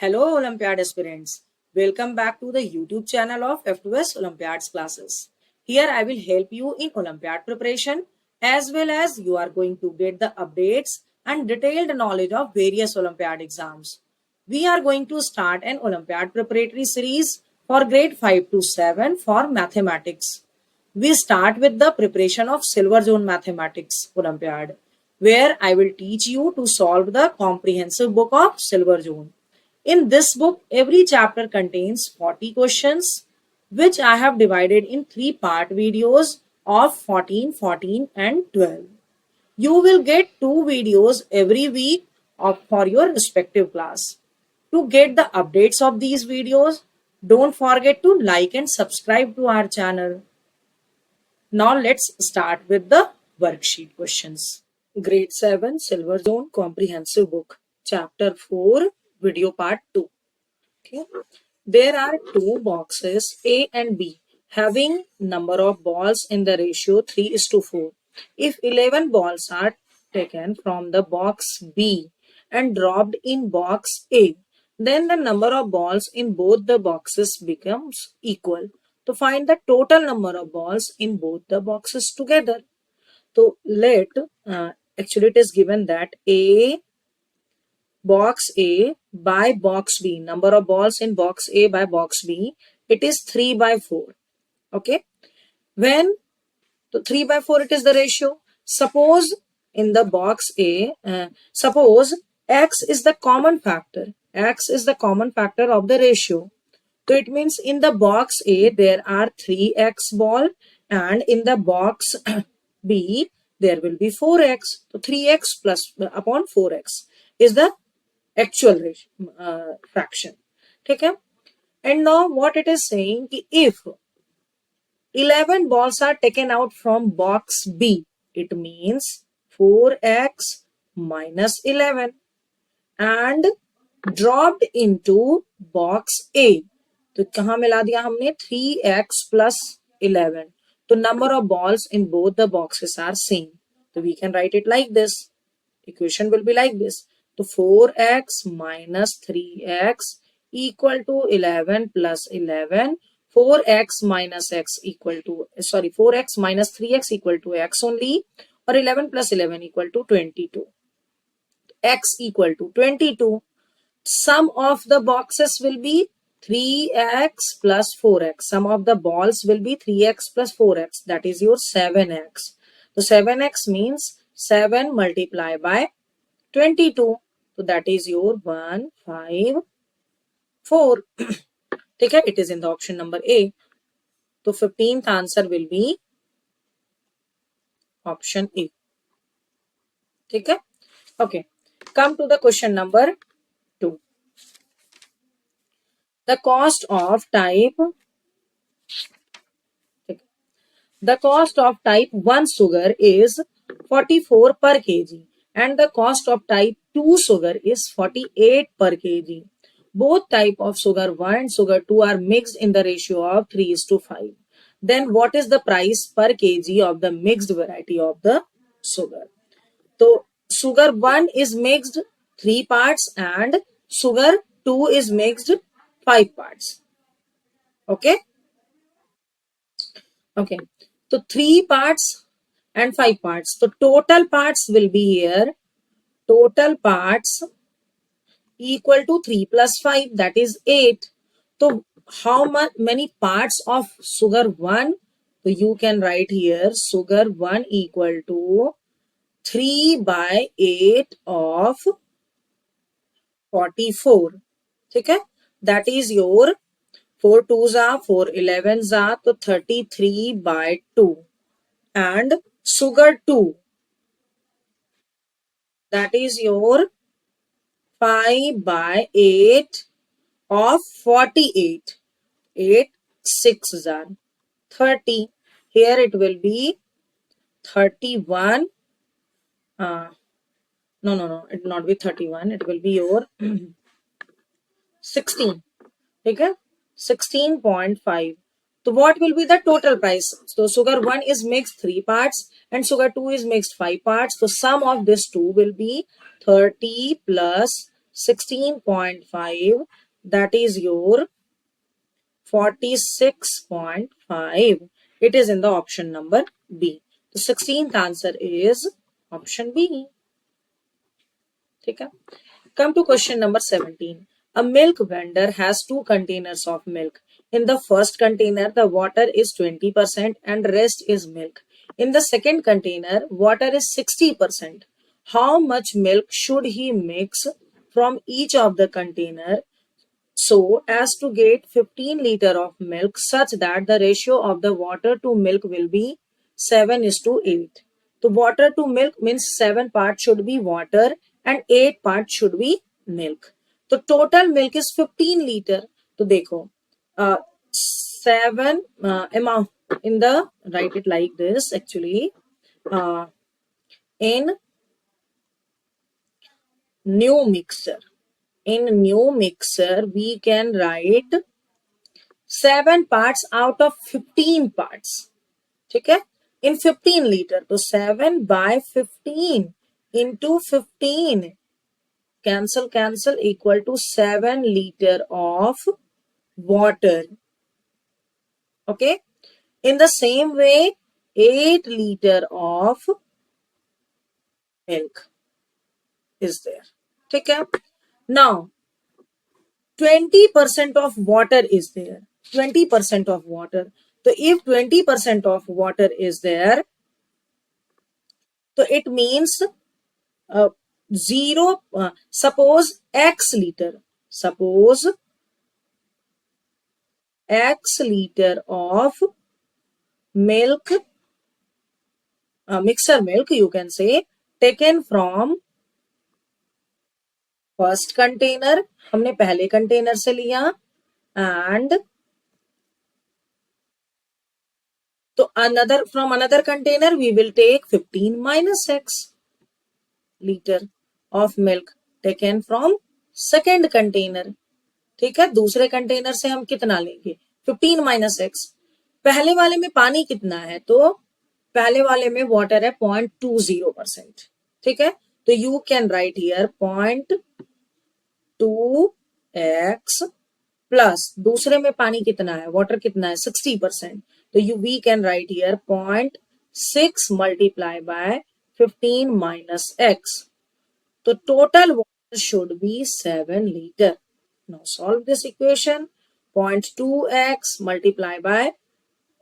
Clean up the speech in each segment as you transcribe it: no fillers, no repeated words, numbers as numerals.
Hello Olympiad aspirants. Welcome back to the YouTube channel of F2S Olympiads classes. Here I will help you in Olympiad preparation as well as you are going to get the updates and detailed knowledge of various Olympiad exams. We are going to start an Olympiad preparatory series for grade 5 to 7 for mathematics. We start with the preparation of Silver Zone Mathematics Olympiad, where I will teach you to solve the comprehensive book of Silver Zone. In this book, every chapter contains 40 questions, which I have divided in three-part videos of 14, 14 and 12. You will get two videos every week for your respective class. To get the updates of these videos, don't forget to like and subscribe to our channel. Now let's start with the worksheet questions. Grade 7 Silver Zone Comprehensive Book, Chapter 4, Video Part 2. Okay. There are two boxes A and B having number of balls in the ratio 3:4. If 11 balls are taken from the box B and dropped in box A, then the number of balls in both the boxes becomes equal. To find the total number of balls in both the boxes together. So actually it is given that box A by box B, number of balls in box A by box B, it is 3/4. Okay. When 3/4 it is the ratio. Suppose in the box A, suppose X is the common factor. X is the common factor of the ratio. So it means in the box A there are 3x ball and in the box B there will be 4x. So 3x plus upon 4x is the actual fraction. Okay. And now what it is saying, if 11 balls are taken out from box B, it means 4x minus 11 and dropped into box A. तो कहाँ मिला दिया हमने 3x plus 11. तो number of balls in both the boxes are same. So we can write it like this. Equation will be like this. So 4x minus 3x equal to 11 plus 11. 4x minus x equal to, 4x minus 3x equal to x only, or 11 plus 11 equal to 22. X equal to 22. Sum of the boxes will be 3x plus 4x. Sum of the balls will be 3x plus 4x. That is your 7x. So 7x means 7 multiplied by 22. So that is your 1, 5, 4. Okay, it is in the option number A. So 15th answer will be option A. Okay. Okay. Come to the question number 2. The cost of type 1 sugar is 44 per kg and the cost of type 2 sugar is 48 per kg. Both type of sugar 1 and sugar 2 are mixed in the ratio of 3:5. Then what is the price per kg of the mixed variety of the sugar? So sugar 1 is mixed 3 parts and sugar 2 is mixed 5 parts. Okay. Okay. So 3 parts and 5 parts. So total parts will be here. Total parts equal to 3 plus 5, that is 8. So how many parts of sugar 1? So you can write here sugar 1 equal to 3/8 of 44. Okay? That is your 4 2s are 4 11s are to 33/2. And sugar 2, that is your 5/8 of 48. 8 6s are 30. Here it will be 31. No, it will not be 31. It will be your 16. Okay? 16.5. So what will be the total price? So sugar 1 is mixed 3 parts and sugar 2 is mixed 5 parts. So sum of this two will be 30 plus 16.5, that is your 46.5. It is in the option number B. The 16th answer is option B. Okay. Come to question number 17. A milk vendor has two containers of milk. In the first container, the water is 20% and rest is milk. In the second container, water is 60%. How much milk should he mix from each of the container so as to get 15 liter of milk such that the ratio of the water to milk will be 7:8. So water to milk means 7 parts should be water and 8 parts should be milk. So total milk is 15 liter. तो देखो 7 amount in the, write it like this actually, in new mixer. In new mixer we can write 7 parts out of 15 parts. ठीक है, in 15 liter. तो 7 by 15 into 15 cancel equal to 7 liter of water. Okay, in the same way 8 liter of milk is there. ठीक है, now 20% of water is there. 20% of water. So if 20% of water is there, so it means zero. Suppose x liter. Suppose x liter of milk, mixer milk, you can say, taken from first container. हमने पहले container से लिया and so another, from another container we will take 15 minus x liter of milk taken from second container. ठीक है, दूसरे container से हम कितना लेंगे 15 minus x. पहले वाले में पानी कितना है, तो पहले वाले में वाटर है 0.20%. ठीक है, तो you can write here 0.2x plus दूसरे में पानी कितना है, वाटर कितना है 60%. तो you we can write here 0.6 multiply by 15 minus x. तो total water should be 7 liter. Now solve this equation. 0.2x multiply by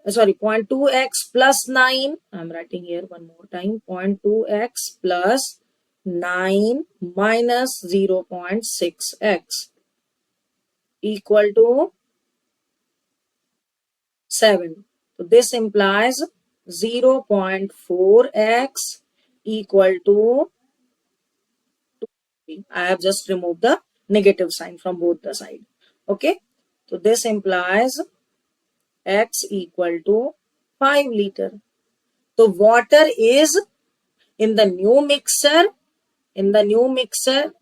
0.2x plus 9. I'm writing here one more time. 0.2x plus 9 minus 0.6x equal to 7. So this implies 0.4x equal to 2. I have just removed the negative sign from both the side. Okay, so this implies x equal to 5 liter. So water is in the new mixer. In the new mixer,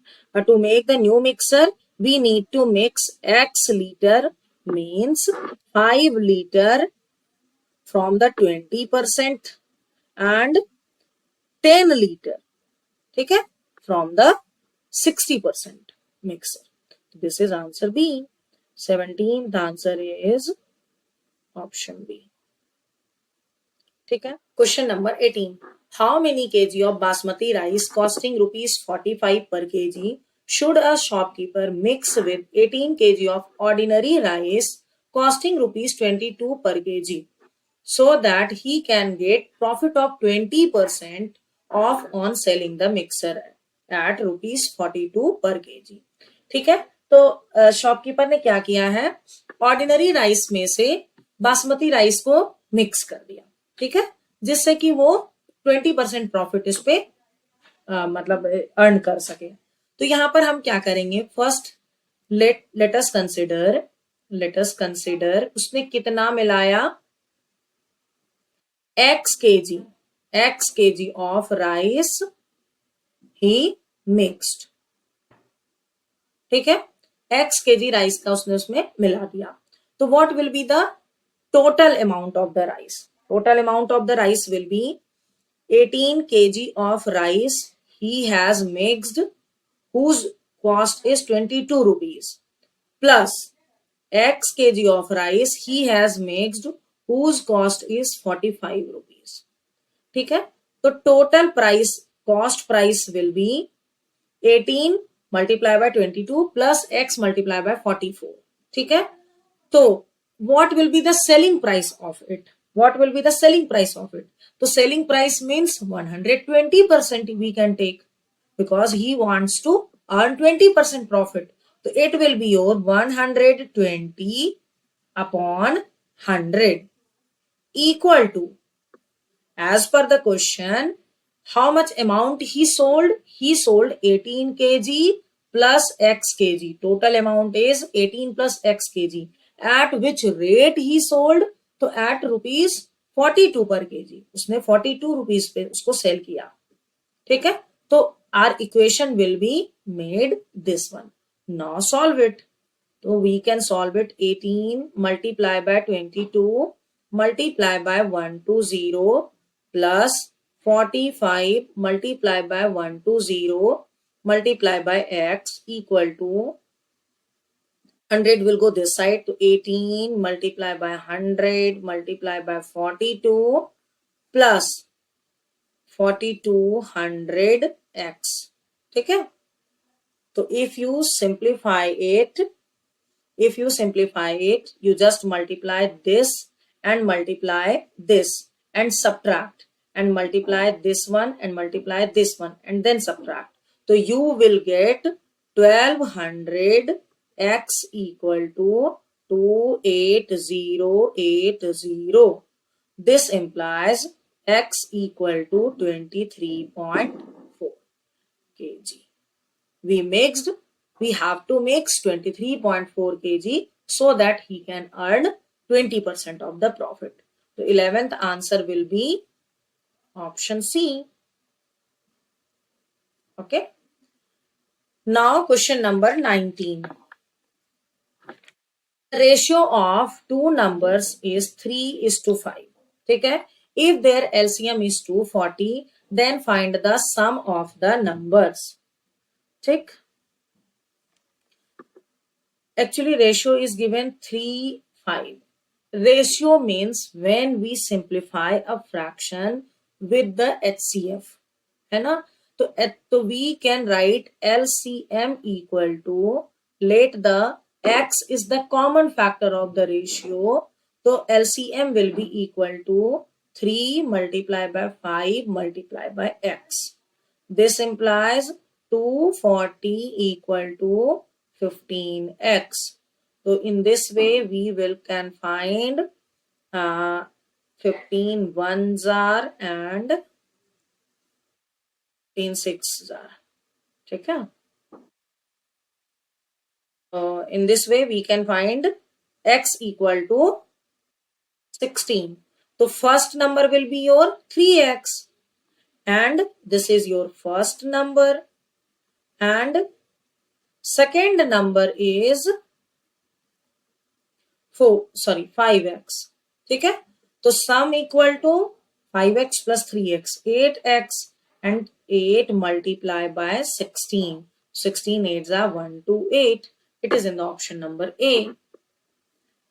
to make the new mixer we need to mix x liter, means 5 liter from the 20% and 10 liter, ठीक है, from the 60% mixer. This is answer B. 17th answer is option B. ठीक है, question number 18. How many kg of basmati rice costing rupees 45 per kg should a shopkeeper mix with 18 kg of ordinary rice costing rupees 22 per kg so that he can get profit of 20% off on selling the mixer at rupees 42 per kg. ठीक है, तो shopkeeper ने क्या किया है, ordinary rice में से basmati rice को मिक्स कर दिया. ठीक है, जिससे कि वो 20% प्रॉफिट इस पे मतलब अर्न कर सके. तो यहां पर हम क्या करेंगे, फर्स्ट लेट अस कंसिडर उसने कितना मिलाया, x kg of rice he mixed. ठीक है, x kg राइस का उसने उसमें मिला दिया. तो what will be the total amount of the rice. Total amount of the rice will be 18 kg of rice he has mixed, whose cost is 22 rupees plus x kg of rice he has mixed whose cost is 45 rupees. ठीक है, तो total price cost price will be 18 multiplied by 22 plus x multiplied by 44. ठीक है, तो what will be the selling price of it? What will be the selling price of it? So selling price means 120% we can take because he wants to earn 20% profit. So it will be your 120 upon 100 equal to, as per the question, how much amount he sold? He sold 18 kg plus x kg. Total amount is 18 plus x kg. At which rate he sold? तो at rupees 42 per kg. उसने 42 rupees पे उसको sell किया. ठीक है, तो our equation will be made this one. Now solve it. So we can solve it. 18 multiplied by 22 multiplied by 120 plus 45 multiplied by 120 multiplied by x equal to 100 will go this side, to 18 multiplied by 100 multiplied by 42 plus 4200x. ठीक है, तो if you simplify it, you just multiply this and multiply this and subtract and multiply this one and multiply this one and then subtract. So you will get 1200 x equal to 28080. This implies x equal to 23.4 kg. We have to mix 23.4 kg so that he can earn 20% of the profit. So 11th answer will be option C. Okay. Now question number 19. The ratio of two numbers is 3:5. Okay. If their LCM is 240, then find the sum of the numbers. Take. Actually, ratio is given 3:5. Ratio means when we simplify a fraction with the HCF. है ना? तो we can write LCM equal to, let the x is the common factor of the ratio. So LCM will be equal to 3 multiplied by 5 multiplied by x. This implies 240 equal to 15x. So in this way we can find 15 ones are and 15 sixes are. Okay. In this way we can find x equal to 16. So first number will be your 3x and this is your first number and second number is 5x. ठीक है, तो sum equal to 5x plus 3x 8x and 8 multiplied by 16. 16 8s are 128. It is in the option number A.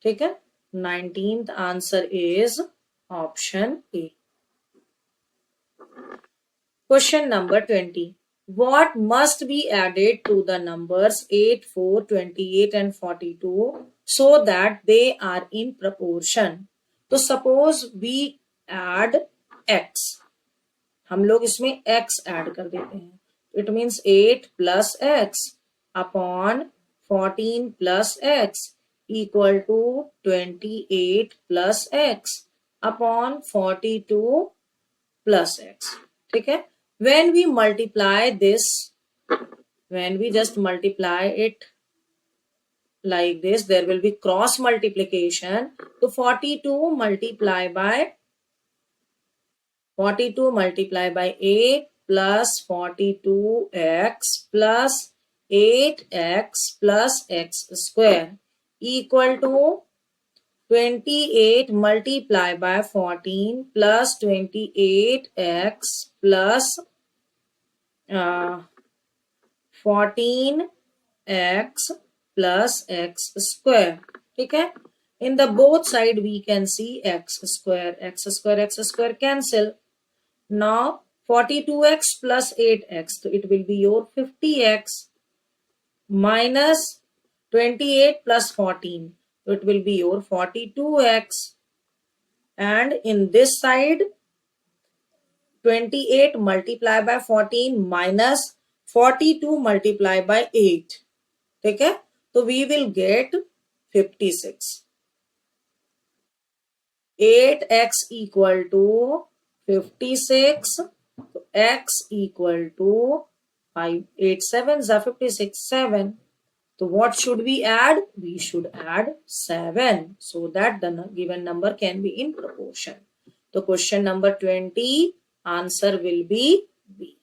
ठीक है, 19th answer is option A. Question number 20. What must be added to the numbers 8, 4, 28 and 42 so that they are in proportion? तो suppose we add x. हम लोग इसमें x add कर देते हैं. It means 8 plus x upon 14 plus x equal to 28 plus x upon 42 plus x. ठीक है, when we multiply this, when we just multiply it like this, there will be cross multiplication. So 42 multiplied by 8 plus 42x plus 8x plus x square equal to 28 multiplied by 14 plus 28x plus 14 x plus x square. ठीक है. In the both side we can see x square cancel. Now 42x plus 8x, so it will be your 50x minus 28 plus 14, so it will be your 42x, and in this side 28 multiplied by 14 minus 42 multiplied by 8. ठीक है. तो we will get 56. 8x equal to 56. So x equal to 5. 8 sevens are 56. 7. So what should we add? We should add 7 so that the given number can be in proportion. So question number 20, answer will be B.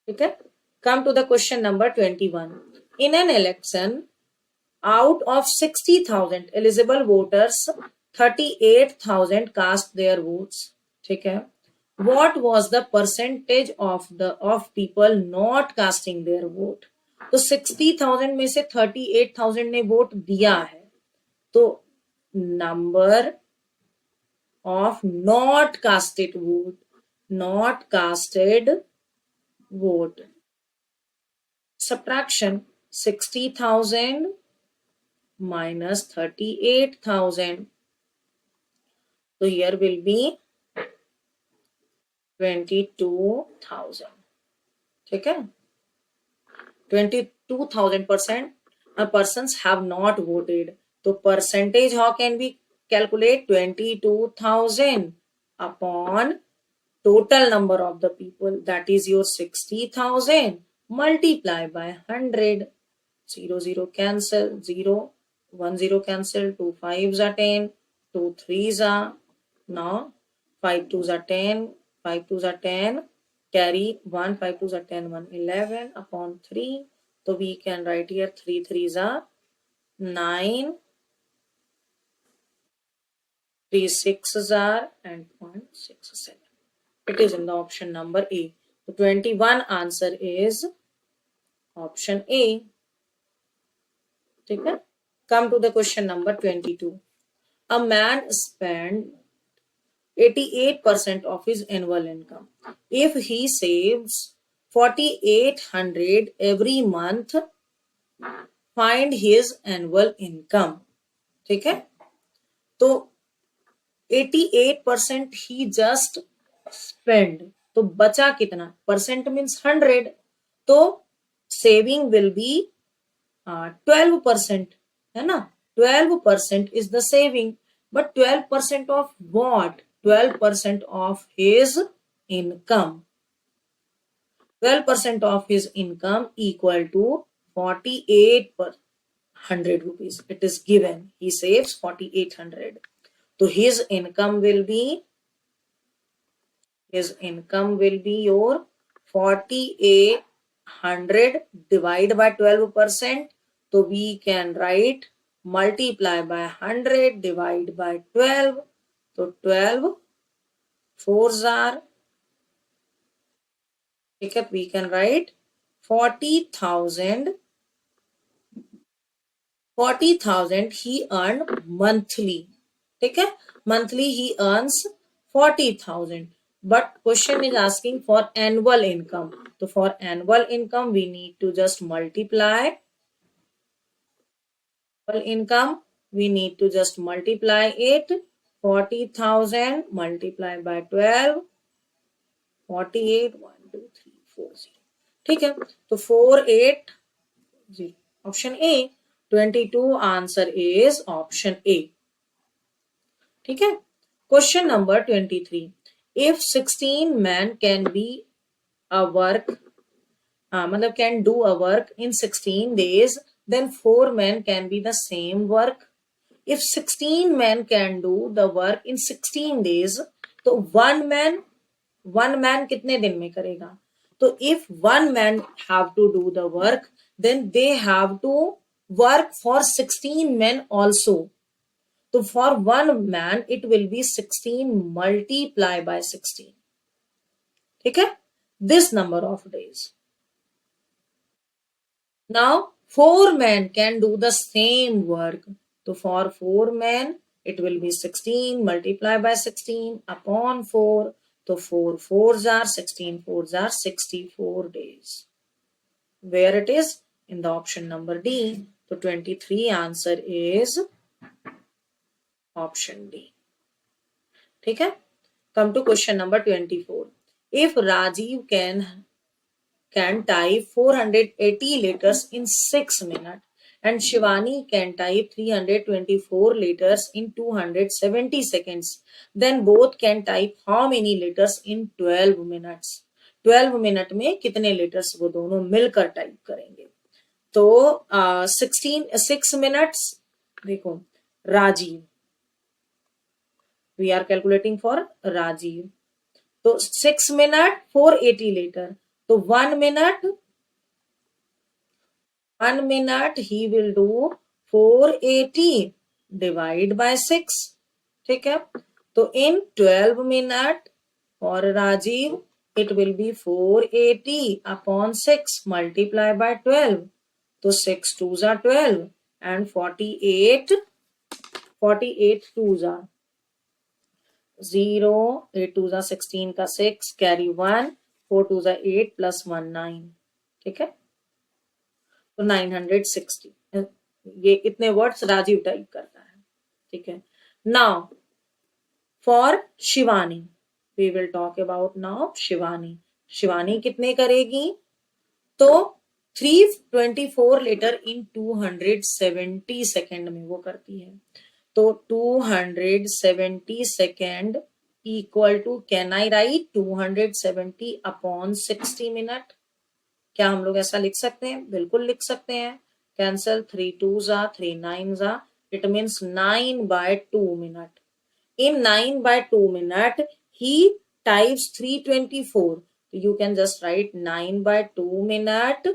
Okay. Come to the question number 21. In an election, out of 60,000 eligible voters, 38,000 cast their votes. ठीक है. What was the percentage of people not casting their vote? तो 60,000 में से 38,000 ने vote दिया है, तो number of not casted vote, subtraction 60,000 minus 38,000, so here will be 22,000. ठीक है. 22,000% persons have not voted. So percentage how can we calculate? 22,000 upon total number of the people, that is your 60,000, multiply by 100. 0 0 cancel, 0 1 0 cancel, 2 5s are 10, 2 3s are, now 5 2s are 10, 5 2s are 10, carry 1, 5 2s are 10, 1 11 upon 3. So we can write here 3 3s are 9, 3 6s are, and 0.67. It is in the option number A. The 21 answer is option A. Okay. Come to the question number 22. A man spent 88% of his annual income. If he saves 4,800 every month, find his annual income. ठीक है. तो 88% he just spend, तो बचा कितना? Percent means 100, तो saving will be 12%, है ना. 12% is the saving, but 12% of what? 12% of his income. 12% of his income equal to 4,800 rupees. It is given. He saves 4,800. So his income will be your 4,800 divided by 12%. So we can write multiply by 100 divide by 12. So 12 4s are, we can write 40,000 he earned monthly. ठीक है. Monthly he earns 40,000. But question is asking for annual income. So for annual income we need to just multiply. We need to just multiply it. 40,000 multiplied by 12. 48 1 2 3 4 0. ठीक है. तो 480. Option A. 22 answer is option A. ठीक है. Question number 23. If 16 men can be a work, can do a work in 16 days, then 4 men can be the same work. If 16 men can do the work in 16 days, तो one man कितने दिन में करेगा? तो if one man have to do the work, then they have to work for 16 men also. So for one man it will be 16 multiplied by 16. ठीक है. This number of days. Now 4 men can do the same work. So for 4 men, it will be 16 multiplied by 16 upon 4. So 4 fours are 16 fours are 64 days. Where it is? In the option number D. So 23 answer is option D. ठीक है? Come to question number 24. If Rajiv can type 480 letters in 6 minutes and Shivani can type 324 letters in 270 seconds, then both can type how many letters in 12 minutes? 12 minute में कितने letters वो दोनों मिलकर type करेंगे? तो 6 minutes, देखो Rajiv, we are calculating for Rajiv, तो 6 minute 480 letter, तो 1 minute he will do 480 divide by 6. ठीक है? तो in 12 minute for Rajiv it will be 480 upon 6 multiply by 12. तो 6 twos are 12 and 48 twos are 0, 8 twos are 16 का 6 carry 1, 4 twos are 8 plus 1 9. ठीक है? तो 960, ये इतने वर्ड्स राजीव टाइप करता है. ठीक है? Now for Shivani, we will talk about now Shivani. Shivani कितने करेगी? तो 324 लेटर इन 270 सेकेंड में वो करती है. तो 270 second equal to, can I write 270 upon 60 minute? क्या हम लोग ऐसा लिख सकते हैं? बिल्कुल लिख सकते हैं. Cancel 3 2s are 3 9s are, it means 9 by 2 minute. In 9 by 2 minute he types 324. You can just write 9 by 2 minute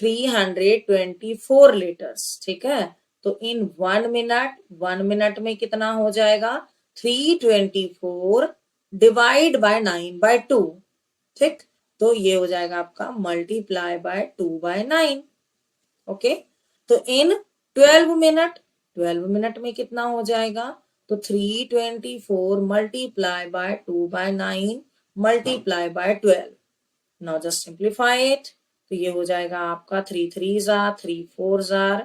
324 letters. ठीक है? तो in 1 minute में कितना हो जाएगा? 324 divide by 9 by 2. ठीक, तो ये हो जाएगा आपका मल्टीप्लाई बाय 2 by 9. ओके, तो इन 12 मिनट में कितना हो जाएगा? तो 324 multiply by 2 by 9 multiply by 12. Now just simplify it. तो ये हो जाएगा आपका 3 3s are 3 4s are,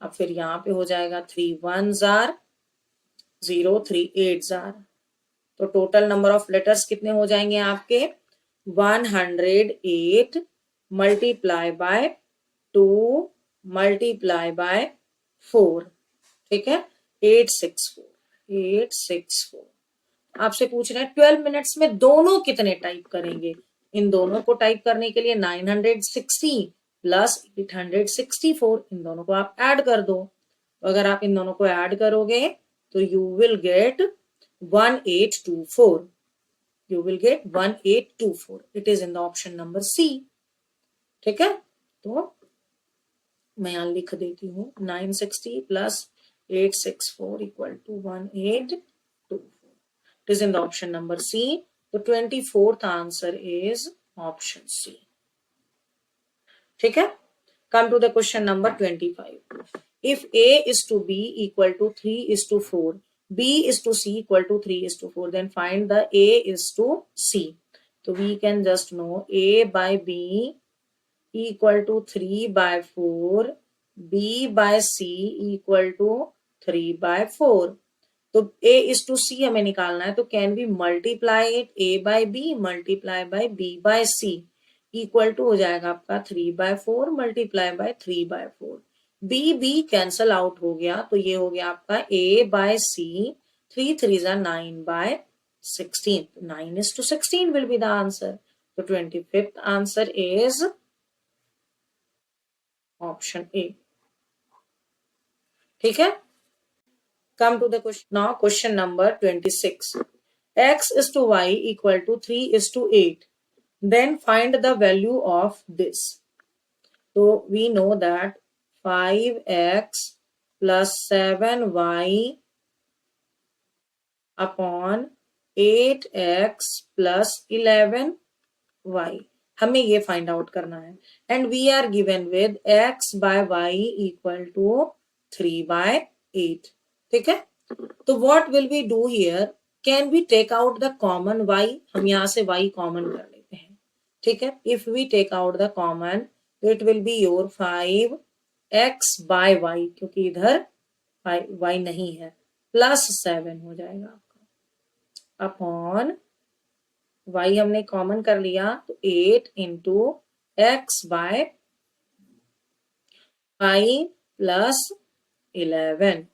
अब फिर यहाँ पे हो जाएगा 3 1s are 0 3 8s are. तो टोटल नंबर ऑफ लेटर्स कितने हो जाएंगे आपके? 108 मल्टीप्लाई बाय 2 मल्टीप्लाई बाय 4. ठीक है? 864. आपसे पूछ रहे हैं 12 मिनट्स में दोनों कितने टाइप करेंगे. इन दोनों को टाइप करने के लिए 960 प्लस 864, इन दोनों को आप ऐड कर दो. अगर आप इन दोनों को ऐड करोगे तो you will get 1824. You will get 1824. It is in the option number C. ठीक है? तो मैं यहां लिख देती हूँ 960 plus 864 equal to 1824. It is in the option number C. The 24th answer is option C. ठीक है? Come to the question number 25. If A is to B equal to 3 is to 4, B is to C equal to 3 is to 4, then find the A is to C. So we can just know A by B equal to 3 by 4, B by C equal to 3 by 4. तो A is to C हमें निकालना है, तो can we multiply it? A by B multiply by B by C equal to हो जाएगा आपका 3 by 4 multiply by 3 by 4. B cancel out हो गया, तो ये हो गया आपका A by C. 3 3s are 9 by 16. 9 is to 16 will be the answer. So 25th answer is option A. ठीक है? Come to the question now. Question number 26. X is to y equal to 3 is to 8. Then find the value of this. So we know that 5x plus 7y upon 8x plus 11y. हमें ये find out करना है and we are given with x by Y equal to 3/8. ठीक है, तो what will we do here, can we take out the common y, हम यहां से y कॉमन कर लेते हैं. ठीक है, if we take out the common it will be your 5x by Y, क्योंकि इधर y नहीं है, प्लस 7 हो जाएगा आपका अपॉन y हमने कॉमन कर लिया तो 8 इंटू x बाय 5 प्लस 11.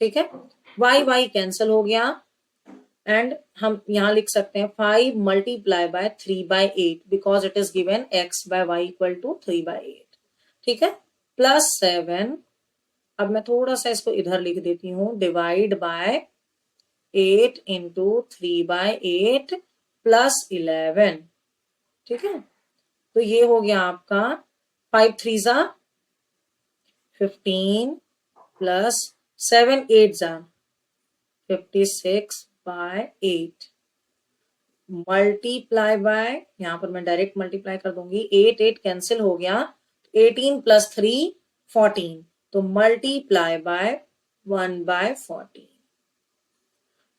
ठीक है, y कैंसिल हो गया एंड हम यहां लिख सकते हैं 5 multiply by 3/8 because it is given x by Y equal to 3/8. ठीक है, प्लस 7. अब मैं थोड़ा सा इसको इधर लिख देती हूँ, डिवाइड बाय 8 इंटू 3/8 प्लस 11. ठीक है, तो ये हो गया आपका 5 3 जा 15 प्लस 7 8 जा 56/8 मल्टीप्लाई बाय, यहां पर मैं डायरेक्ट मल्टीप्लाई कर दूंगी, 8 8 कैंसिल हो गया, 18 प्लस 3 14, तो मल्टीप्लाई बाय 1/14.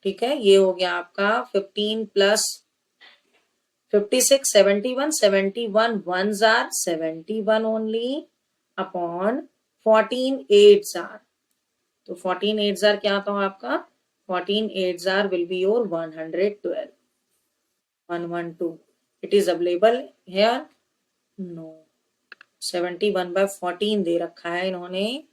ठीक है, ये हो गया आपका 15 plus 56 71 71 ones are 71 only upon 14 8s are, तो 14 8s are क्या था आपका, 14 8s are will be your 112. 112 it is available here, no. 71/14 दे रखा है इन्होंने,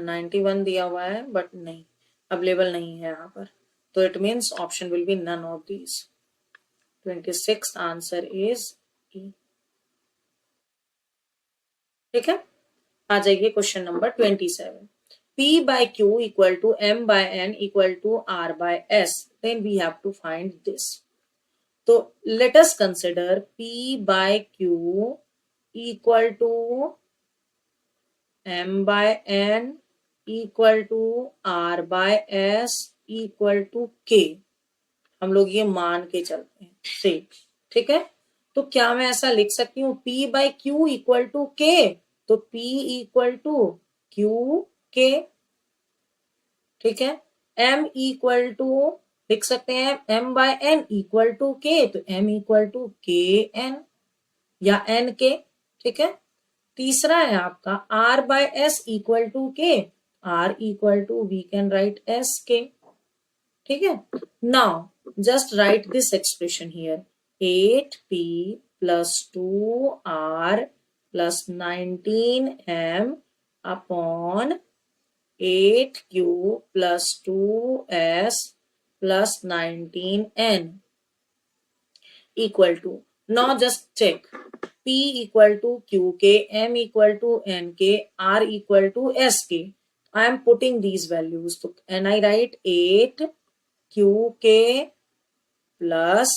91 दिया हुआ है बट नहीं अवेलेबल नहीं है यहाँ पर, तो it means option will be none of these. 26th answer is E. ठीक है, आ जाइए question number 27. P by Q equal to M by N equal to R by S. Then we have to find this. तो let us consider P by Q equal to M by N equal to R by S equal to K. हम लोग ये मान के चलते हैं से. ठीक है, तो क्या मैं ऐसा लिख सकती हूँ P by Q equal to K, तो P equal to Q K. ठीक है, M इक्वल टू लिख सकते हैं M by N equal to K, तो M equal to K N या N K. ठीक है, तीसरा है आपका R by S equal to K, R equal to we can write S K. ठीक है, now just write this expression here, 8p plus 2r plus 19m upon 8q plus 2s plus 19n equal to, now just check, p equal to qk, m equal to nk, r equal to sk. I am putting these values, and I write 8 qk plus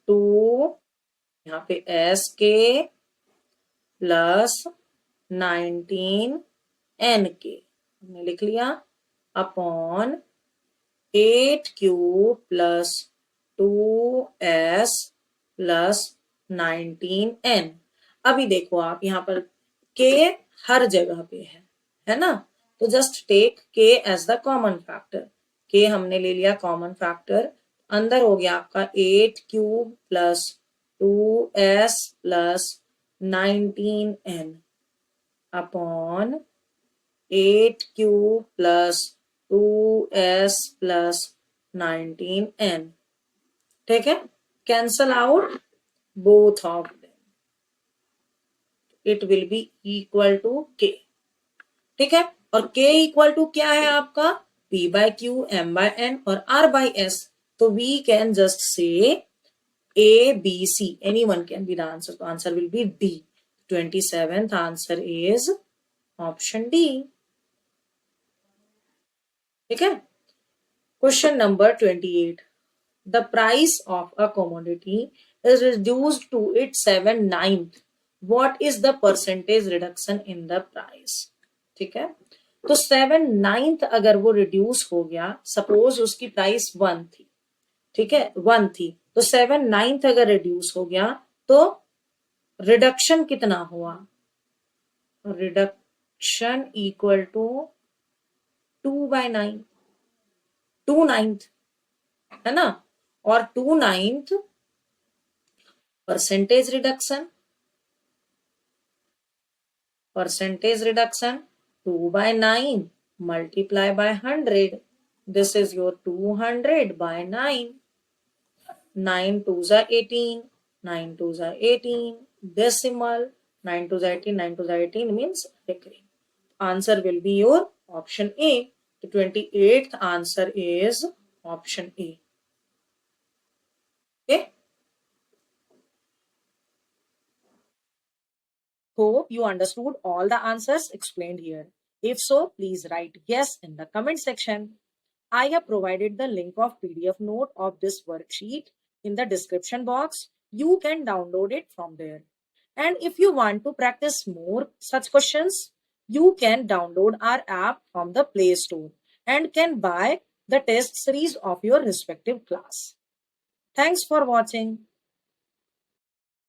2 यहाँ पे S के plus 19 N के हमने लिख लिया upon 8q plus 2s plus 19n. अभी देखो आप यहाँ पर k हर जगह पे है ना, तो just take k as the common factor. k हमने ले लिया कॉमन फैक्टर, अंदर हो गया आपका 8 cube plus 2s plus 19n upon 8 cube plus 2s plus 19n. ठीक है, cancel out both of them, it will be equal to k. ठीक है, और k इक्वल टू क्या है आपका, p by q, m by n और r by s. So we can just say A, B, C. Anyone can be the answer. So answer will be D. 27th answer is option D. ठीक है, question number 28. The price of a commodity is reduced to its 7/9. What is the percentage reduction in the price? ठीक है, तो 7/9 अगर वो reduce हो गया, suppose उसकी प्राइस 1 थी, ठीक है 1 थी, तो 7 9th अगर रिड्यूस हो गया तो रिडक्शन कितना हुआ, रिडक्शन इक्वल टू 2/9, 2 9th है ना, और 2 9th percentage reduction, percentage reduction 2/9 multiply by 100. This is your 200 by 9. 9 2s are 18. 9 2s are 18. Decimal 9 2s are 18. 9 2s are 18 means recurring. Answer will be your option A. The 28th answer is option A. Okay. Hope you understood all the answers explained here. If so, please write yes in the comment section. I have provided the link of PDF note of this worksheet in the description box. You can download it from there. And if you want to practice more such questions, you can download our app from the Play Store and can buy the test series of your respective class. Thanks for watching.